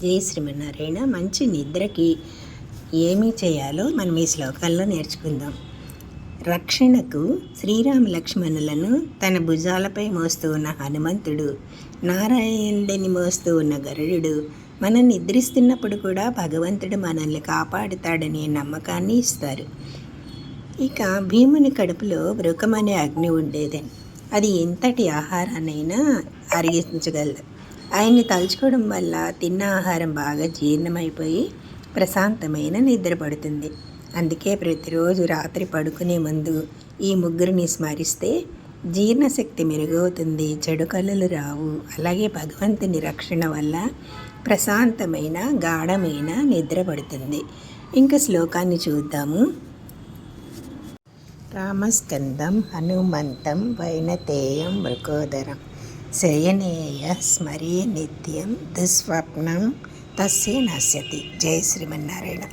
జై శ్రీమన్నారాయణ. మంచి నిద్రకి ఏమి చేయాలో మనం ఈ శ్లోకాల్లో నేర్చుకుందాం. రక్షణకు శ్రీరామ లక్ష్మణులను తన భుజాలపై మోస్తూ ఉన్న హనుమంతుడు, నారాయణుడిని మోస్తూ ఉన్న గరుడు మనం నిద్రిస్తున్నప్పుడు కూడా భగవంతుడు మనల్ని కాపాడుతాడనే నమ్మకాన్ని ఇస్తారు. ఇక భీముని కడుపులో వృకమనే అగ్ని ఉండేదని, అది ఎంతటి ఆహారాన్నైనా అరిగించగలదు. ఆయన్ని తలుచుకోవడం వల్ల తిన్న ఆహారం బాగా జీర్ణమైపోయి ప్రశాంతమైన నిద్ర పడుతుంది. అందుకే ప్రతిరోజు రాత్రి పడుకునే ముందు ఈ ముగ్గురిని స్మరిస్తే జీర్ణశక్తి మెరుగవుతుంది, చెడు కళలు రావు. అలాగే భగవంతుని రక్షణ వల్ల ప్రశాంతమైన గాఢమైన నిద్ర పడుతుంది. ఇంకా శ్లోకాన్ని చూద్దాము. రామస్కందం హనుమంతం వైనతేయం మృకోదరం శయనేయ స్మరే నిత్యం దుస్వప్నం తస్య నశ్యతి. జై శ్రీమన్నారాయణ.